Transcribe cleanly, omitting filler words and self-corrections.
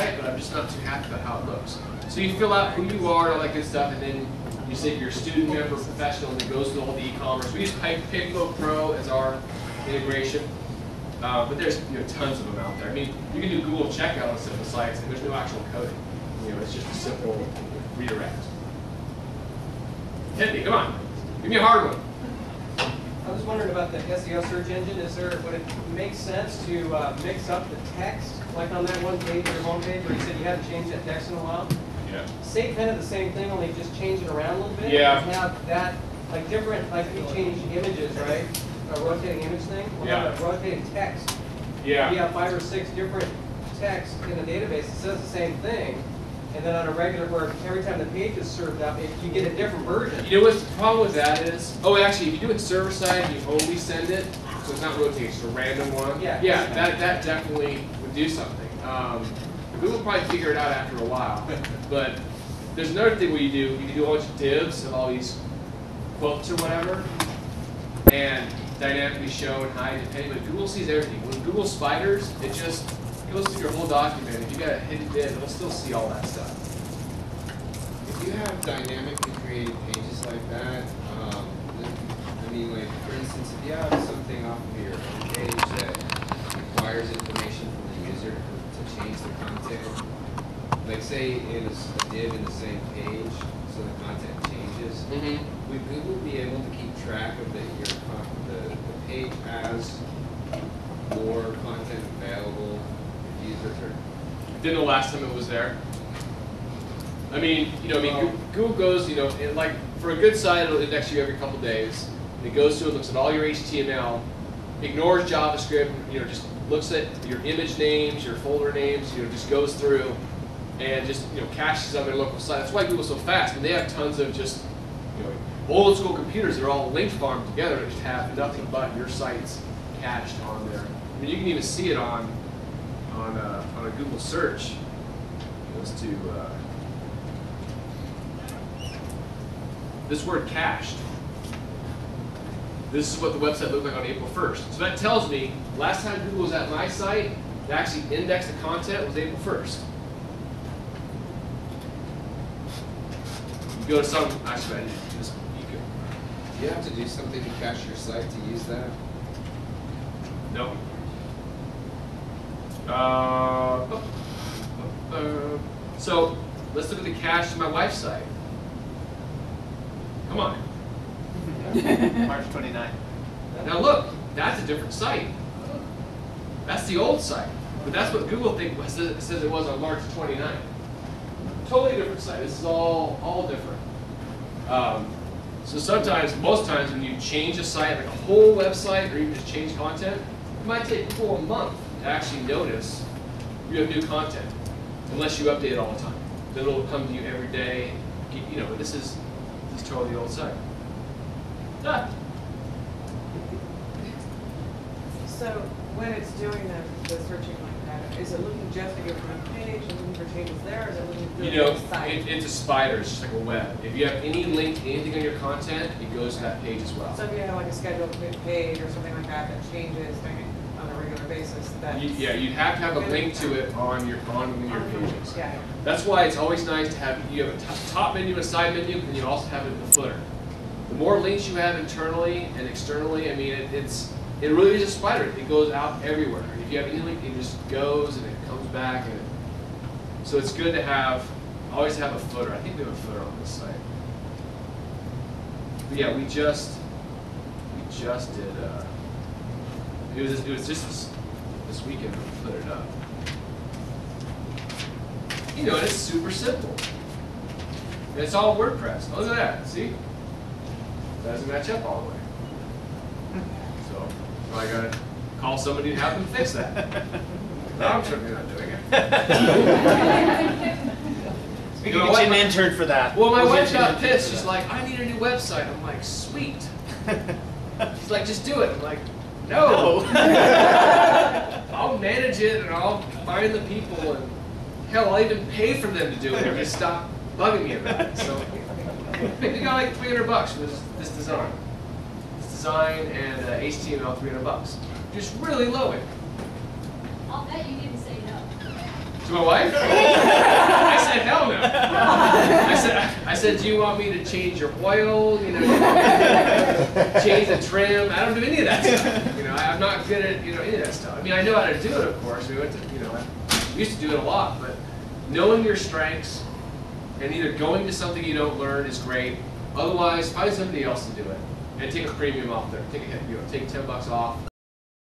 type, but I'm just not too happy about how it looks. So you fill out who you are and all that good stuff, and then you say if you're a student, member, professional, and it goes to all the e-commerce. We use PayFlow Pro as our integration, but there's tons of them out there. I mean, you can do Google checkout on simple sites, and there's no actual coding. It's just a simple redirect. Hit me, come on. Give me a hard one. I was wondering about the SEO search engine. Would it make sense to mix up the text, like on that one page, your home page, where you said you haven't changed that text in a while? Yeah. Say kind of the same thing, only just change it around a little bit. Yeah. And have that, like different, like if you change images, right? A rotating image thing. Well, yeah. A rotating text. Yeah. You have 5 or 6 different texts in a database that says the same thing. And then on a regular, where every time the page is served up, you get a different version. You know what the problem with that is? Oh, actually, if you do it server side, you only send it, so it's not rotating, it's a random one. Yeah. Yeah, that definitely would do something. Google will probably figure it out after a while. But there's another thing where you can do a bunch of divs of all these quotes or whatever, and dynamically show and hide depending. But Google sees everything. With Google spiders, it just goes through your whole document. If you got a hidden div, it'll still see all that stuff. If you have dynamically created pages like that, I mean, like for instance, if you have something off of your home page that requires information from the user to change the content, like say it is a div in the same page, so the content changes, would Google be able to keep track of the page as more content available? Didn't the last time it was there? I mean, Google goes, like for a good site, it'll index you every couple days. And it goes through and looks at all your HTML, ignores JavaScript, just looks at your image names, your folder names, just goes through and just caches on their local site. That's why Google's so fast. I mean, they have tons of just old school computers that are all link farmed together and just have nothing but your sites cached on there. I mean, you can even see it on a Google search. It goes to this word cached. This is what the website looked like on April 1st. So that tells me last time Google was at my site, they actually indexed the content was April 1st. You go to some, actually I didn't do this. Do you have to do something to cache your site to use that? No. So let's look at the cache to my wife's site. Come on. March 29th. Now look, that's a different site. That's the old site. But that's what Google says it was on March 29th. Totally different site. This is all different. So sometimes, most times when you change a site, like a whole website, or even just change content, it might take people a month to actually notice you have new content, unless you update it all the time. Then it'll come to you every day. This is totally the old site. Ah. So when it's doing the searching like that, is it looking just at your front page and looking for changes there, or is it looking through the site? It's a spider. It's just like a web. If you have any link to anything on your content, it goes to that page as well. So if you have like a scheduled page or something like that that changes on a regular basis, you'd have to have a link to it on your pages. Yeah. That's why it's always nice to have a top menu and a side menu, and you also have it in the footer. The more links you have internally and externally, I mean, it really is a spider. It goes out everywhere. If you have any link, it just goes and it comes back, so it's good to always have a footer. I think we have a footer on this site. But yeah, we just did. It was just this weekend we put it up. And it's super simple. And it's all WordPress. Look at that. See? Doesn't match up all the way. So I gotta call somebody to have them fix that. No, I'm certainly not doing it. We can get you an intern for that. Well, my wife got pissed. She's like, I need a new website. I'm like, sweet. She's like, just do it. I'm like, no. I'll manage it and I'll find the people, and hell, I'll even pay for them to do it if you stop bugging me about it. So they got like $300 for this design. This design and HTML, $300. Just really low it. I'll bet you didn't say no. To my wife? I said, hell no. I said, do you want me to change your oil? You know, change the trim? I don't do any of that stuff. You know, I'm not good at any of that stuff. I mean, I know how to do it, of course. We went to, I used to do it a lot, but knowing your strengths and either going to something you don't learn is great. Otherwise, find somebody else to do it and take a premium off there. Take a hit, take $10 off.